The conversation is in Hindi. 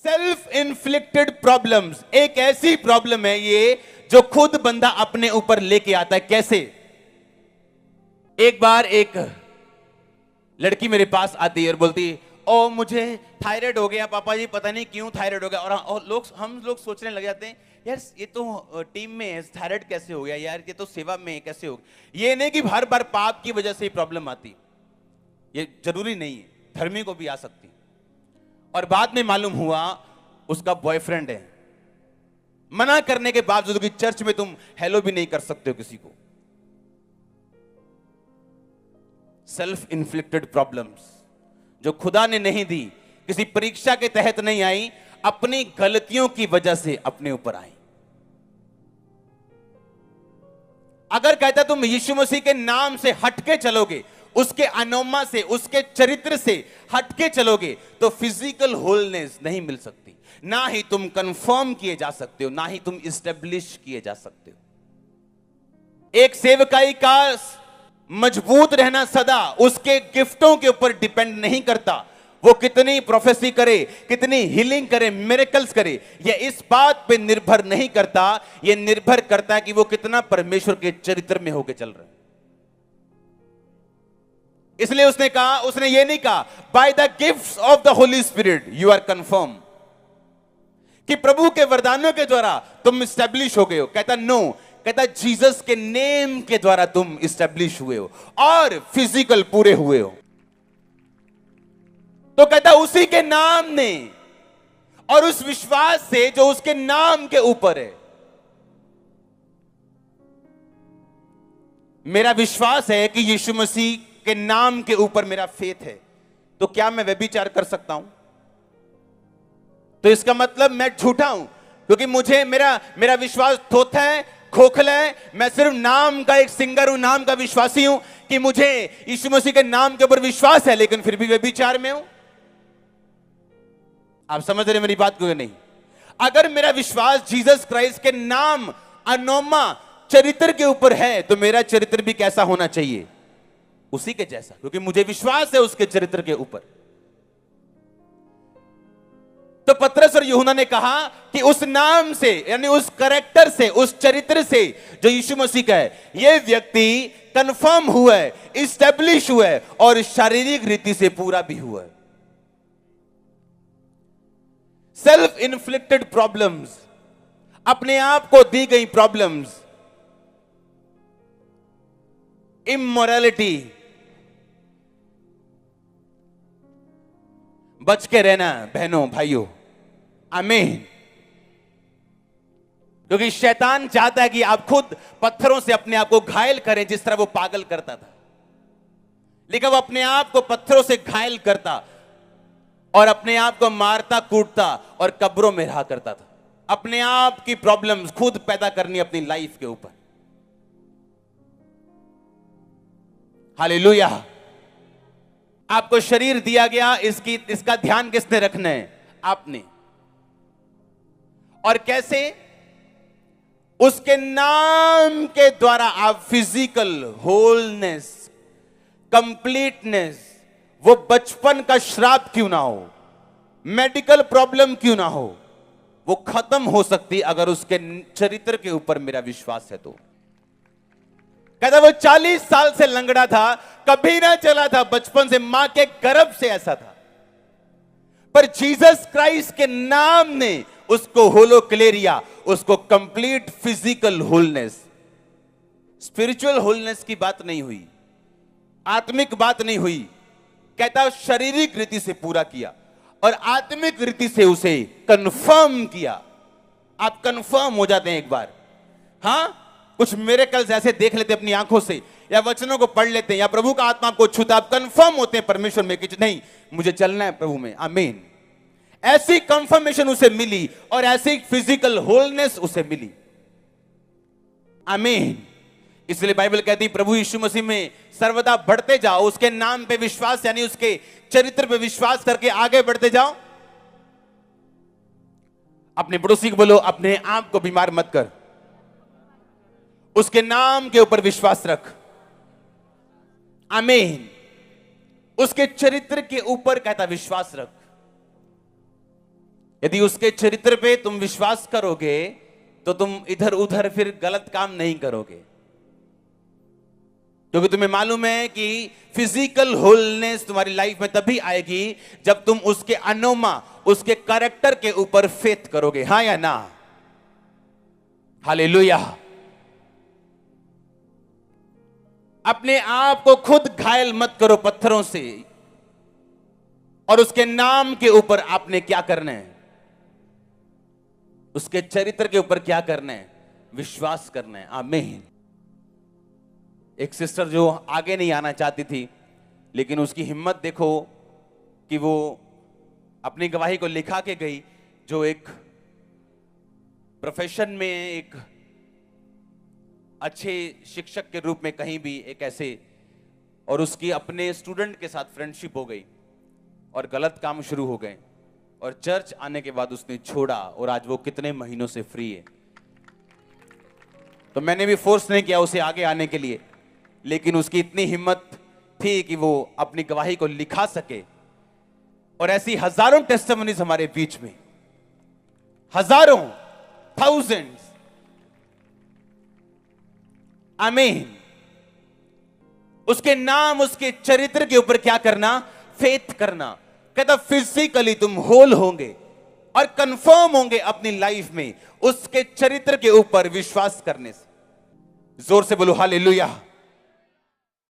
सेल्फ इन्फ्लिक्टेड प्रॉब्लम्स एक ऐसी प्रॉब्लम है ये जो खुद बंदा अपने ऊपर लेके आता है। कैसे? एक बार एक लड़की मेरे पास आती है और बोलती है, ओ मुझे थायराइड हो गया पापा जी, पता नहीं क्यों थायराइड हो गया। और हम लोग सोचने लग जाते हैं, यार ये तो टीम में है, थायराइड कैसे हो गया यार, ये तो सेवा में कैसे हो गया। ये नहीं कि हर बार पाप की वजह से ही प्रॉब्लम आती, ये जरूरी नहीं है, धर्मी को भी आ सकती। और बाद में मालूम हुआ उसका बॉयफ्रेंड है। मना करने के बावजूद कि चर्च में तुम हेलो भी नहीं कर सकते हो किसी को। सेल्फ इन्फ्लिक्टेड प्रॉब्लम्स जो खुदा ने नहीं दी, किसी परीक्षा के तहत नहीं आई, अपनी गलतियों की वजह से अपने ऊपर आई। अगर कहता तुम यीशु मसीह के नाम से हटके चलोगे, उसके अनोमा से, उसके चरित्र से हटके चलोगे, तो फिजिकल होलनेस नहीं मिल सकती। ना ही तुम कंफर्म किए जा सकते हो, ना ही तुम इस्टेब्लिश किए जा सकते हो। एक सेवकाई का मजबूत रहना सदा उसके गिफ्टों के ऊपर डिपेंड नहीं करता। वो कितनी प्रोफेसी करे, कितनी हीलिंग करे, मिरेकल्स करे, ये इस बात पे निर्भर नहीं करता। ये निर्भर करता है कि वो कितना परमेश्वर के चरित्र में होके चल रहा है। इसलिए उसने कहा, उसने ये नहीं कहा by the gifts of the holy spirit you are confirm, कि प्रभु के वरदानों के द्वारा तुम स्टैब्लिश हो गए हो। कहता नो, कहता जीसस के नेम के द्वारा तुम स्टैब्लिश हुए हो और फिजिकल पूरे हुए हो। तो कहता उसी के नाम ने और उस विश्वास से जो उसके नाम के ऊपर है। मेरा विश्वास है कि यीशु मसीह के नाम के ऊपर मेरा फेथ है, तो क्या मैं व्यभिचार कर सकता हूं? तो इसका मतलब मैं झूठा हूं, क्योंकि मुझे मेरा विश्वास थोथा है, खोखला है। मैं सिर्फ नाम का एक सिंगर हूं, नाम का विश्वासी हूं कि मुझे यीशु मसीह के नाम के ऊपर विश्वास है, लेकिन फिर भी व्यभिचार में हूं। आप समझ रहे मेरी बात को? नहीं। अगर मेरा विश्वास जीसस क्राइस्ट के नाम अनोमा चरित्र के ऊपर है, तो मेरा चरित्र भी कैसा होना चाहिए? उसी के जैसा, क्योंकि मुझे विश्वास है उसके चरित्र के ऊपर। तो पतरस और यूहन्ना ने कहा कि उस नाम से, यानी उस कैरेक्टर से, उस चरित्र से जो यीशु मसीह का है, यह व्यक्ति कंफर्म हुआ है, इस्टेब्लिश हुआ है और शारीरिक रीति से पूरा भी हुआ है। सेल्फ इन्फ्लिक्टेड प्रॉब्लम्स, अपने आप को दी गई प्रॉब्लम्स, इमोरलिटी, बच के रहना बहनों भाइयों, आमीन। क्योंकि शैतान चाहता है कि आप खुद पत्थरों से अपने आप को घायल करें, जिस तरह वो पागल करता था। लेकिन वो अपने आप को पत्थरों से घायल करता और अपने आप को मारता कूटता और कब्रों में रहा करता था। अपने आप की प्रॉब्लम्स खुद पैदा करनी अपनी लाइफ के ऊपर। हालेलुया। आपको शरीर दिया गया, इसका ध्यान किसने रखना है? आपने। और कैसे? उसके नाम के द्वारा आप फिजिकल होलनेस, कंप्लीटनेस, वो बचपन का श्राप क्यों ना हो, मेडिकल प्रॉब्लम क्यों ना हो, वो खत्म हो सकती अगर उसके चरित्र के ऊपर मेरा विश्वास है। तो कहता वो 40 साल से लंगड़ा था, कभी ना चला था, बचपन से मां के गर्भ से ऐसा था। पर जीसस क्राइस्ट के नाम ने उसको होलोक्लेरिया, उसको complete physical wholeness, spiritual wholeness की बात नहीं हुई, आत्मिक बात नहीं हुई। कहता शारीरिक रीति से पूरा किया और आत्मिक रीति से उसे कंफर्म किया। आप कंफर्म हो जाते हैं एक बार, हां, कुछ मिरेकल्स ऐसे देख लेते अपनी आंखों से, या वचनों को पढ़ लेते हैं, या प्रभु का आत्मा आपको छूता, आप कंफर्म होते हैं परमेश्वर में कि नहीं, मुझे चलना है प्रभु में, आमीन। ऐसी कंफर्मेशन उसे मिली और ऐसी फिजिकल होलनेस उसे मिली, आमीन। इसलिए बाइबल कहती प्रभु यीशु मसीह में सर्वदा बढ़ते जाओ, उसके नाम पे विश्वास, यानी उसके चरित्र पे विश्वास करके आगे बढ़ते जाओ। अपने पड़ोसी को बोलो, अपने आप को बीमार मत कर, उसके नाम के ऊपर विश्वास रख, आमीन। उसके चरित्र के ऊपर कहता विश्वास रख। यदि उसके चरित्र पे तुम विश्वास करोगे तो तुम इधर उधर फिर गलत काम नहीं करोगे, क्योंकि तुम्हें मालूम है कि फिजिकल होलनेस तुम्हारी लाइफ में तभी आएगी जब तुम उसके अनोमा, उसके कैरेक्टर के ऊपर फेथ करोगे। हां या ना? हालेलुया। अपने आप को खुद घायल मत करो पत्थरों से, और उसके नाम के ऊपर आपने क्या करना है, उसके चरित्र के ऊपर क्या करना है, विश्वास करना है। आमीन। एक सिस्टर जो आगे नहीं आना चाहती थी, लेकिन उसकी हिम्मत देखो कि वो अपनी गवाही को लिखा के गई, जो एक प्रोफेशन में एक अच्छे शिक्षक के रूप में कहीं भी एक ऐसे, और उसकी अपने स्टूडेंट के साथ फ्रेंडशिप हो गई और गलत काम शुरू हो गए, और चर्च आने के बाद उसने छोड़ा, और आज वो कितने महीनों से फ्री है। तो मैंने भी फोर्स नहीं किया उसे आगे आने के लिए, लेकिन उसकी इतनी हिम्मत थी कि वो अपनी गवाही को लिखा सके। और ऐसी हजारों टेस्टिमनीज हमारे बीच में, हजारों, थाउजेंड्स। आमीन। उसके नाम, उसके चरित्र के ऊपर क्या करना, फेथ करना। कहता फिजिकली तुम होल होंगे और कंफर्म होंगे अपनी लाइफ में उसके चरित्र के ऊपर विश्वास करने से। जोर से बोलो हालेलुया।